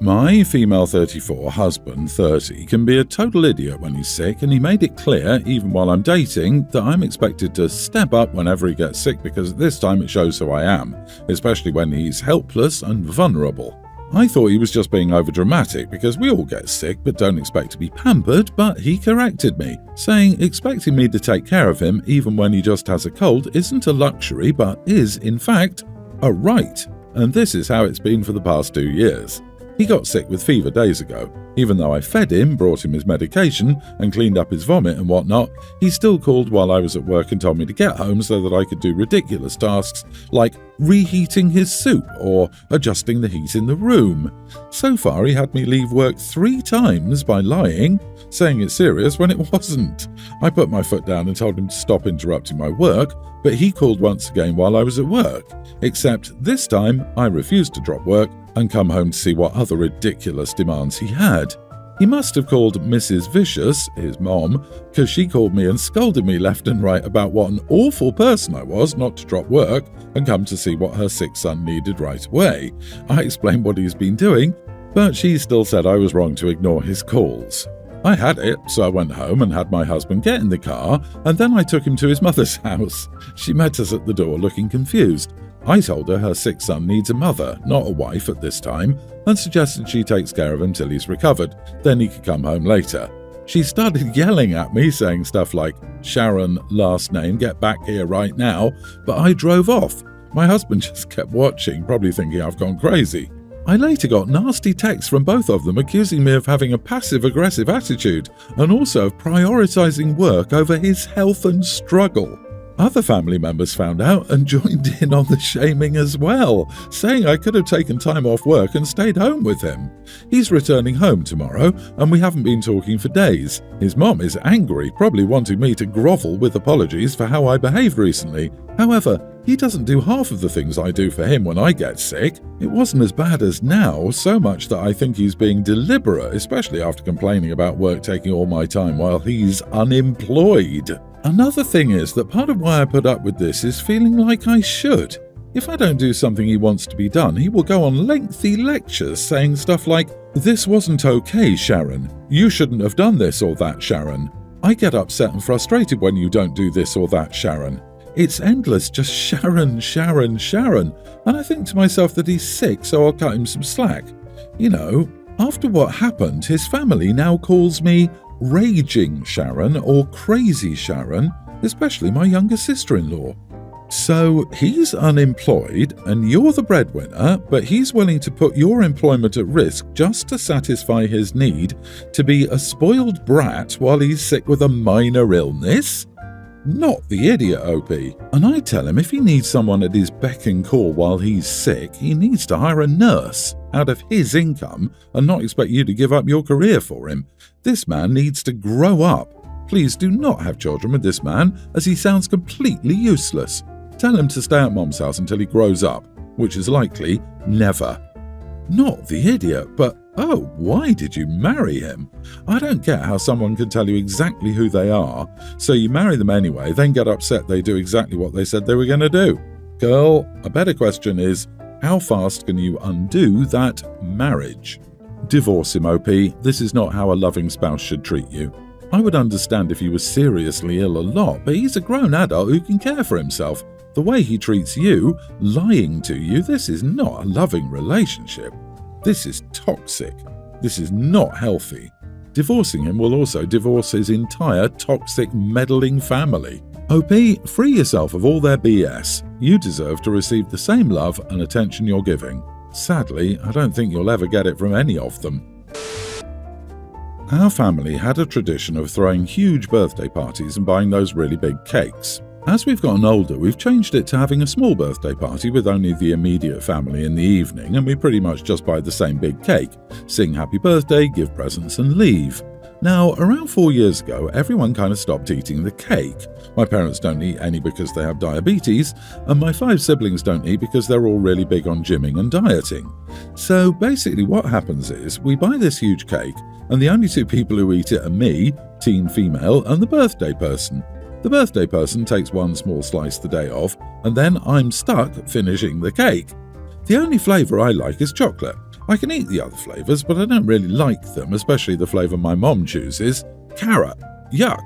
My female 34 husband, 30, can be a total idiot when he's sick, and he made it clear, even while I'm dating, that I'm expected to step up whenever he gets sick because this time it shows who I am, especially when he's helpless and vulnerable. I thought he was just being overdramatic because we all get sick but don't expect to be pampered, but he corrected me, saying expecting me to take care of him even when he just has a cold isn't a luxury but is, in fact, a right. And this is how it's been for the past 2 years. He got sick with fever days ago. Even though I fed him, brought him his medication, and cleaned up his vomit and whatnot, he still called while I was at work and told me to get home so that I could do ridiculous tasks like reheating his soup or adjusting the heat in the room. So far, he had me leave work 3 times by lying, saying it's serious when it wasn't. I put my foot down and told him to stop interrupting my work, but he called once again while I was at work. Except this time, I refused to drop work and come home to see what other ridiculous demands he had. He must have called Mrs. Vicious, his mom, because she called me and scolded me left and right about what an awful person I was not to drop work and come to see what her sick son needed right away. I explained what he's been doing, but she still said I was wrong to ignore his calls. I had it, so I went home and had my husband get in the car, and then I took him to his mother's house. She met us at the door looking confused. I told her her sick son needs a mother, not a wife at this time, and suggested she takes care of him till he's recovered, then he could come home later. She started yelling at me, saying stuff like, "Sharon, last name, get back here right now," but I drove off. My husband just kept watching, probably thinking I've gone crazy. I later got nasty texts from both of them accusing me of having a passive-aggressive attitude and also of prioritising work over his health and struggle. Other family members found out and joined in on the shaming as well, saying I could have taken time off work and stayed home with him. He's returning home tomorrow, and we haven't been talking for days. His mom is angry, probably wanting me to grovel with apologies for how I behaved recently. However, he doesn't do half of the things I do for him when I get sick. It wasn't as bad as now, so much that I think he's being deliberate, especially after complaining about work taking all my time while he's unemployed. Another thing is that part of why I put up with this is feeling like I should. If I don't do something he wants to be done, he will go on lengthy lectures saying stuff like, "This wasn't okay, Sharon. You shouldn't have done this or that, Sharon. I get upset and frustrated when you don't do this or that, Sharon." It's endless, just Sharon, Sharon, Sharon. And I think to myself that he's sick, so I'll cut him some slack. You know, after what happened, his family now calls me Raging Sharon or Crazy Sharon, especially my younger sister-in-law. So he's unemployed and you're the breadwinner, but he's willing to put your employment at risk just to satisfy his need to be a spoiled brat while he's sick with a minor illness? Not the idiot, OP. And I tell him if he needs someone at his beck and call while he's sick, he needs to hire a nurse out of his income and not expect you to give up your career for him. This man needs to grow up. Please do not have children with this man, as he sounds completely useless. Tell him to stay at Mom's house until he grows up, which is likely never. Not the idiot, but oh, why did you marry him? I don't get how someone can tell you exactly who they are, so you marry them anyway, then get upset they do exactly what they said they were going to do. Girl, a better question is, how fast can you undo that marriage? Divorce him, OP. This is not how a loving spouse should treat you. I would understand if he was seriously ill a lot, but he's a grown adult who can care for himself. The way he treats you, lying to you, this is not a loving relationship. This is toxic. This is not healthy. Divorcing him will also divorce his entire toxic, meddling family. OP, free yourself of all their BS. You deserve to receive the same love and attention you're giving. Sadly, I don't think you'll ever get it from any of them. Our family had a tradition of throwing huge birthday parties and buying those really big cakes. As we've gotten older, we've changed it to having a small birthday party with only the immediate family in the evening, and we pretty much just buy the same big cake, sing happy birthday, give presents and leave. Now, around 4 years ago, everyone kind of stopped eating the cake. My parents don't eat any because they have diabetes, and my 5 siblings don't eat because they're all really big on gymming and dieting. So basically what happens is, we buy this huge cake, and the only 2 people who eat it are me, teen female, and the birthday person. The birthday person takes 1 small slice the day off, and then I'm stuck finishing the cake. The only flavour I like is chocolate. I can eat the other flavours, but I don't really like them, especially the flavour my mom chooses. Carrot. Yuck.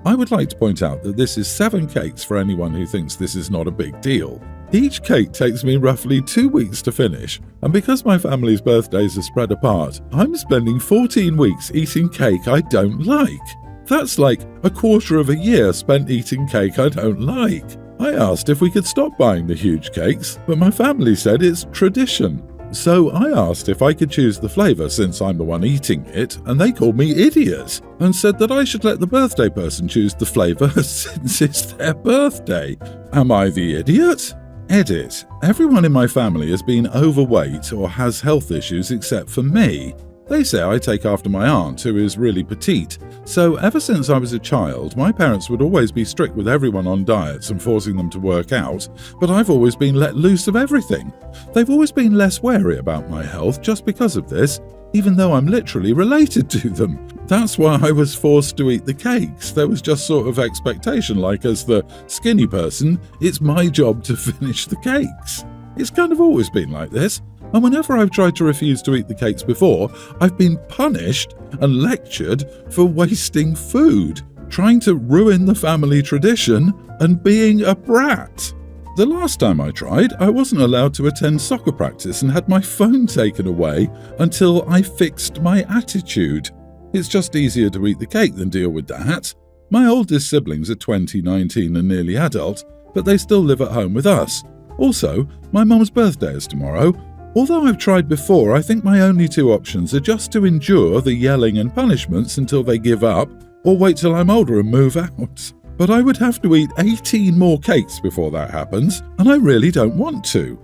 I would like to point out that this is 7 cakes for anyone who thinks this is not a big deal. Each cake takes me roughly 2 weeks to finish, and because my family's birthdays are spread apart, I'm spending 14 weeks eating cake I don't like. That's like a quarter of a year spent eating cake I don't like. I asked if we could stop buying the huge cakes, but my family said it's tradition. So I asked if I could choose the flavour since I'm the one eating it, and they called me idiot and said that I should let the birthday person choose the flavour since it's their birthday. Am I the idiot? Edit. Everyone in my family has been overweight or has health issues except for me. They say I take after my aunt, who is really petite. So ever since I was a child, my parents would always be strict with everyone on diets and forcing them to work out, but I've always been let loose of everything. They've always been less wary about my health just because of this, even though I'm literally related to them. That's why I was forced to eat the cakes. There was just sort of expectation, like as the skinny person, it's my job to finish the cakes. It's kind of always been like this. And whenever I've tried to refuse to eat the cakes before, I've been punished and lectured for wasting food, trying to ruin the family tradition, and being a brat. The last time I tried, I wasn't allowed to attend soccer practice and had my phone taken away until I fixed my attitude. It's just easier to eat the cake than deal with that. My oldest siblings are 20, 19 and nearly adult, but they still live at home with us. Also, my mum's birthday is tomorrow. Although I've tried before, I think my only 2 options are just to endure the yelling and punishments until they give up, or wait till I'm older and move out. But I would have to eat 18 more cakes before that happens, and I really don't want to.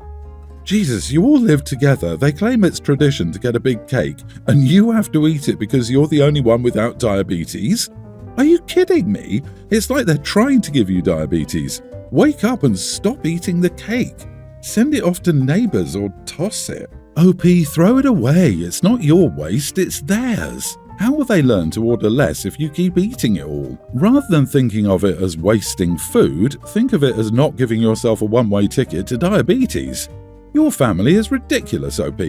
Jesus, you all live together. They claim it's tradition to get a big cake, and you have to eat it because you're the only one without diabetes? Are you kidding me? It's like they're trying to give you diabetes. Wake up and stop eating the cake. Send it off to neighbours or toss it. OP, throw it away. It's not your waste, it's theirs. How will they learn to order less if you keep eating it all? Rather than thinking of it as wasting food, think of it as not giving yourself a one-way ticket to diabetes. Your family is ridiculous, OP.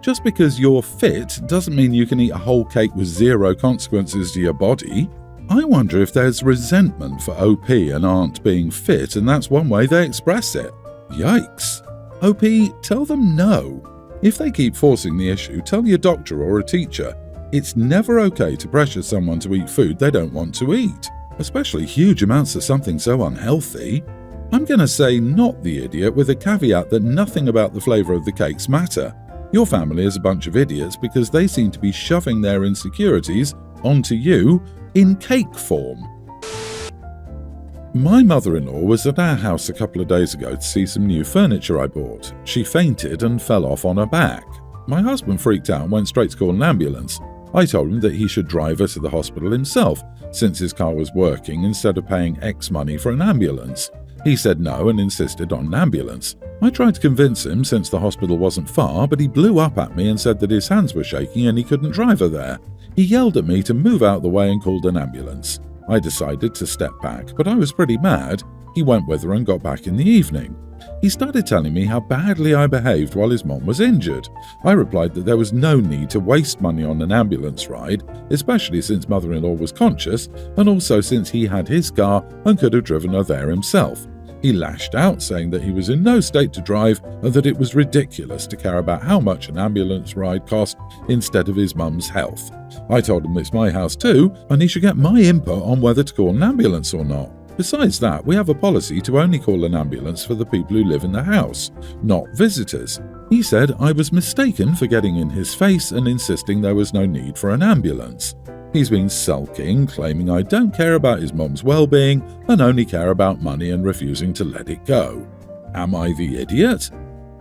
Just because you're fit doesn't mean you can eat a whole cake with 0 consequences to your body. I wonder if there's resentment for OP and Aunt being fit, and that's one way they express it. Yikes. OP, tell them no. If they keep forcing the issue, tell your doctor or a teacher. It's never okay to pressure someone to eat food they don't want to eat, especially huge amounts of something so unhealthy. I'm going to say not the idiot with a caveat that nothing about the flavour of the cakes matter. Your family is a bunch of idiots because they seem to be shoving their insecurities onto you in cake form. My mother-in-law was at our house a couple of days ago to see some new furniture I bought. She fainted and fell off on her back. My husband freaked out and went straight to call an ambulance. I told him that he should drive her to the hospital himself, since his car was working, instead of paying X money for an ambulance. He said no and insisted on an ambulance. I tried to convince him since the hospital wasn't far, but he blew up at me and said that his hands were shaking and he couldn't drive her there. He yelled at me to move out the way and called an ambulance. I decided to step back, but I was pretty mad. He went with her and got back in the evening. He started telling me how badly I behaved while his mom was injured. I replied that there was no need to waste money on an ambulance ride, especially since mother-in-law was conscious, and also since he had his car and could have driven her there himself. He lashed out, saying that he was in no state to drive and that it was ridiculous to care about how much an ambulance ride cost instead of his mum's health. I told him it's my house too, and he should get my input on whether to call an ambulance or not. Besides that, we have a policy to only call an ambulance for the people who live in the house, not visitors. He said I was mistaken for getting in his face and insisting there was no need for an ambulance. He's been sulking, claiming I don't care about his mom's well-being and only care about money and refusing to let it go. Am I the idiot?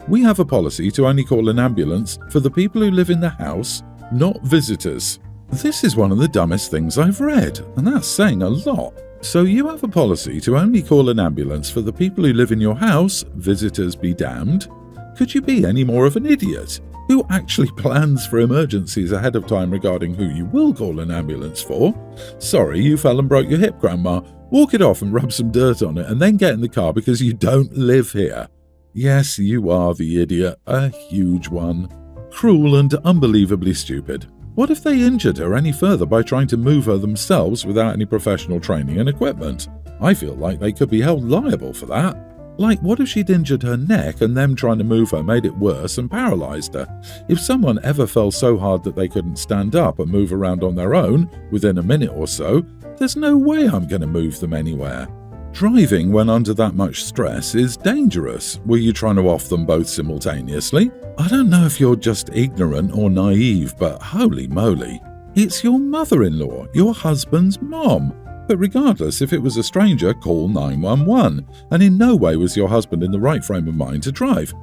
We have a policy to only call an ambulance for the people who live in the house, not visitors. This is one of the dumbest things I've read, and that's saying a lot. So you have a policy to only call an ambulance for the people who live in your house, visitors be damned? Could you be any more of an idiot? Who actually plans for emergencies ahead of time regarding who you will call an ambulance for? Sorry, you fell and broke your hip, Grandma. Walk it off and rub some dirt on it and then get in the car because you don't live here. Yes, you are the idiot, a huge one. Cruel and unbelievably stupid. What if they injured her any further by trying to move her themselves without any professional training and equipment? I feel like they could be held liable for that. Like, what if she'd injured her neck and them trying to move her made it worse and paralysed her? If someone ever fell so hard that they couldn't stand up and move around on their own within a minute or so, there's no way I'm going to move them anywhere. Driving when under that much stress is dangerous. Were you trying to off them both simultaneously? I don't know if you're just ignorant or naive, but holy moly. It's your mother-in-law, your husband's mom. But regardless, if it was a stranger, call 911, and in no way was your husband in the right frame of mind to drive.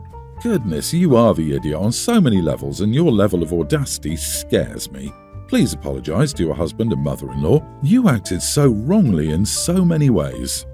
Goodness, you are the idiot on so many levels, and your level of audacity scares me. Please apologise to your husband and mother-in-law. You acted so wrongly in so many ways.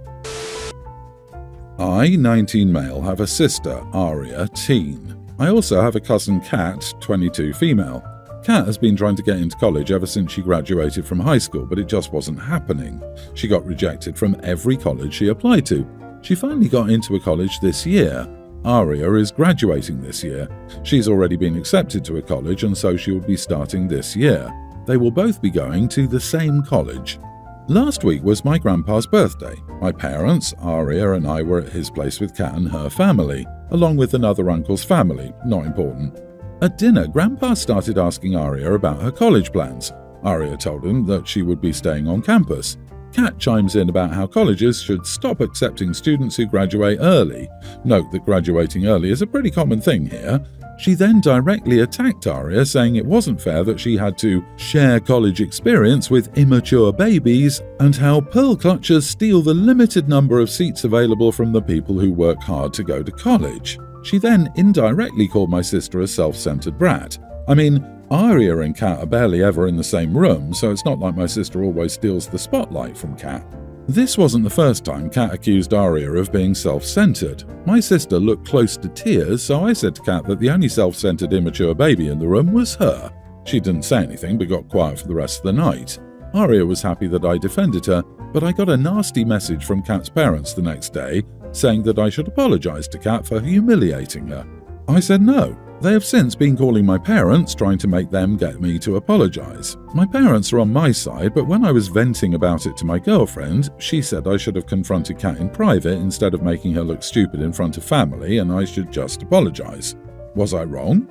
I, 19 male, have a sister, Aria, teen. I also have a cousin, Kat, 22 female. Kat has been trying to get into college ever since she graduated from high school, but it just wasn't happening. She got rejected from every college she applied to. She finally got into a college this year. Aria is graduating this year. She's already been accepted to a college, and so she will be starting this year. They will both be going to the same college. Last week was my grandpa's birthday. My parents, Aria and I were at his place with Kat and her family, along with another uncle's family, not important. At dinner, Grandpa started asking Aria about her college plans. Aria told him that she would be staying on campus. Kat chimes in about how colleges should stop accepting students who graduate early. Note that graduating early is a pretty common thing here. She then directly attacked Aria, saying it wasn't fair that she had to share college experience with immature babies, and how pearl clutchers steal the limited number of seats available from the people who work hard to go to college. She then indirectly called my sister a self-centered brat. I mean, Aria and Kat are barely ever in the same room, so it's not like my sister always steals the spotlight from Kat. This wasn't the first time Kat accused Aria of being self-centered. My sister looked close to tears, so I said to Kat that the only self-centered immature baby in the room was her. She didn't say anything but got quiet for the rest of the night. Aria was happy that I defended her, but I got a nasty message from Kat's parents the next day saying that I should apologise to Kat for humiliating her. I said no. They have since been calling my parents, trying to make them get me to apologise. My parents are on my side, but when I was venting about it to my girlfriend, she said I should have confronted Kat in private instead of making her look stupid in front of family, and I should just apologise. Was I wrong?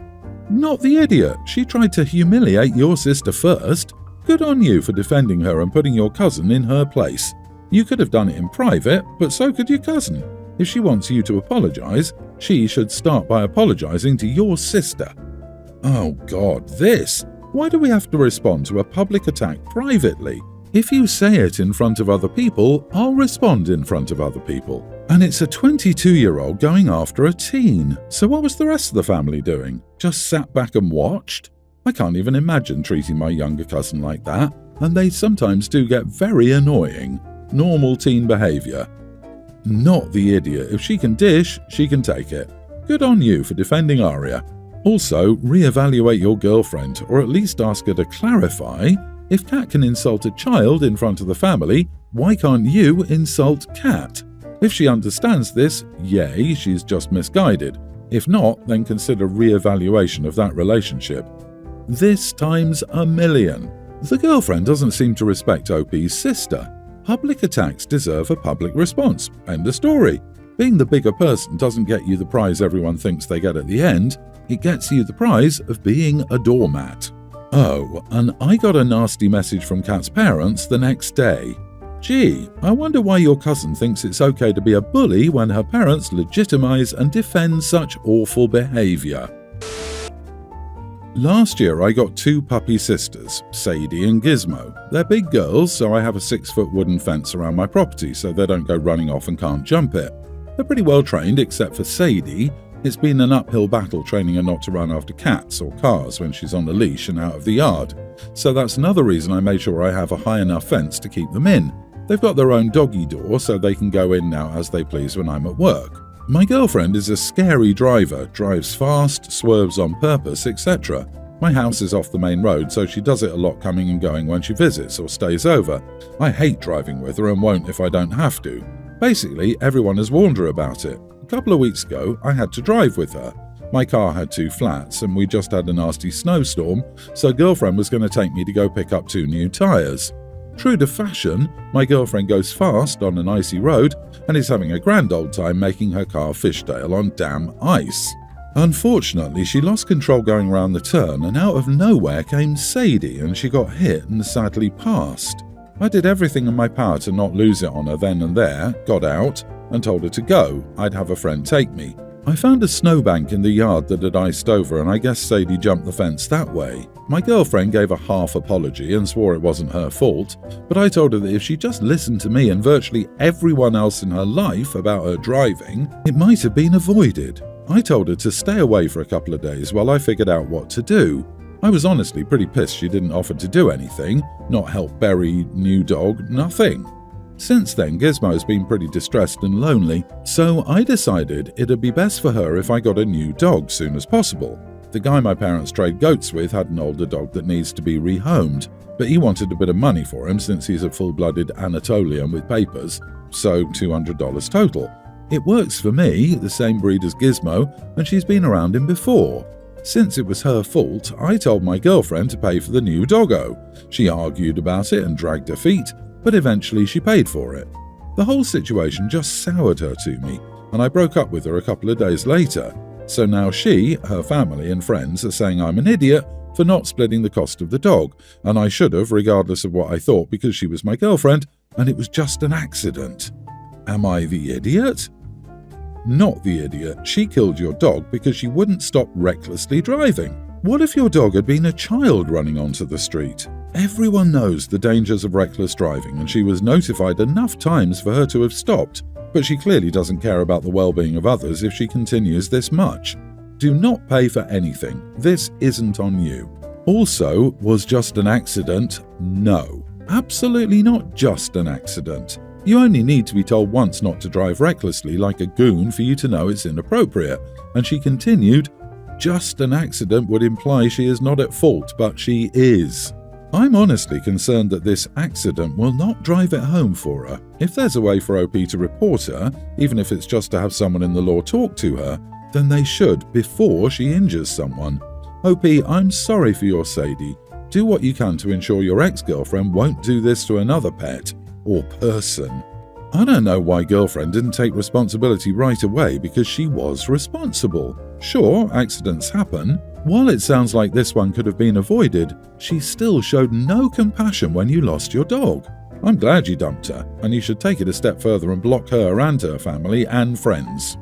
Not the idiot. She tried to humiliate your sister first. Good on you for defending her and putting your cousin in her place. You could have done it in private, but so could your cousin. If she wants you to apologise, she should start by apologising to your sister. Oh God, this! Why do we have to respond to a public attack privately? If you say it in front of other people, I'll respond in front of other people. And it's a 22-year-old going after a teen. So what was the rest of the family doing? Just sat back and watched? I can't even imagine treating my younger cousin like that, and they sometimes do get very annoying. Normal teen behaviour. Not the idiot. If she can dish, she can take it. Good on you for defending Aria. Also, re-evaluate your girlfriend, or at least ask her to clarify. If Kat can insult a child in front of the family, why can't you insult Kat? If she understands this, yay, she's just misguided. If not, then consider re-evaluation of that relationship. This times a million. The girlfriend doesn't seem to respect OP's sister. Public attacks deserve a public response. End of story. Being the bigger person doesn't get you the prize everyone thinks they get at the end. It gets you the prize of being a doormat. Oh, and I got a nasty message from Kat's parents the next day. Gee, I wonder why your cousin thinks it's okay to be a bully when her parents legitimize and defend such awful behavior. Last year I got 2 puppy sisters, Sadie and Gizmo. They're big girls, so I have a 6-foot wooden fence around my property so they don't go running off and can't jump it. They're pretty well trained except for Sadie. It's been an uphill battle training her not to run after cats or cars when she's on a leash and out of the yard. So that's another reason I made sure I have a high enough fence to keep them in. They've got their own doggy door so they can go in now as they please when I'm at work. My girlfriend is a scary driver, drives fast, swerves on purpose, etc. My house is off the main road, so she does it a lot coming and going when she visits or stays over. I hate driving with her and won't if I don't have to. Basically, everyone has warned her about it. A couple of weeks ago, I had to drive with her. My car had 2 flats and we just had a nasty snowstorm, so girlfriend was going to take me to go pick up 2 new tyres. True to fashion, my girlfriend goes fast on an icy road and is having a grand old time making her car fishtail on damn ice. Unfortunately, she lost control going around the turn and out of nowhere came Sadie and she got hit and sadly passed. I did everything in my power to not lose it on her then and there, got out, and told her to go. I'd have a friend take me. I found a snowbank in the yard that had iced over and I guess Sadie jumped the fence that way. My girlfriend gave a half apology and swore it wasn't her fault, but I told her that if she just listened to me and virtually everyone else in her life about her driving, it might have been avoided. I told her to stay away for a couple of days while I figured out what to do. I was honestly pretty pissed she didn't offer to do anything, not help bury new dog, nothing. Since then, Gizmo's been pretty distressed and lonely, so I decided it'd be best for her if I got a new dog soon as possible. The guy my parents trade goats with had an older dog that needs to be rehomed, but he wanted a bit of money for him since he's a full-blooded Anatolian with papers, so $200 total. It works for me, the same breed as Gizmo, and she's been around him before. Since it was her fault, I told my girlfriend to pay for the new doggo. She argued about it and dragged her feet, but eventually she paid for it. The whole situation just soured her to me, and I broke up with her a couple of days later. So now she, her family and friends are saying I'm an idiot for not splitting the cost of the dog, and I should have regardless of what I thought because she was my girlfriend and it was just an accident. Am I the idiot? Not the idiot. She killed your dog because she wouldn't stop recklessly driving. What if your dog had been a child running onto the street? Everyone knows the dangers of reckless driving and she was notified enough times for her to have stopped, but she clearly doesn't care about the well-being of others if she continues this much. Do not pay for anything. This isn't on you. Also, was just an accident? No. Absolutely not just an accident. You only need to be told once not to drive recklessly like a goon for you to know it's inappropriate. And she continued, just an accident would imply she is not at fault, but she is. I'm honestly concerned that this accident will not drive it home for her. If there's a way for OP to report her, even if it's just to have someone in the law talk to her, then they should before she injures someone. OP, I'm sorry for your Sadie. Do what you can to ensure your ex-girlfriend won't do this to another pet or person. I don't know why girlfriend didn't take responsibility right away because she was responsible. Sure, accidents happen. While it sounds like this one could have been avoided, she still showed no compassion when you lost your dog. I'm glad you dumped her, and you should take it a step further and block her and her family and friends.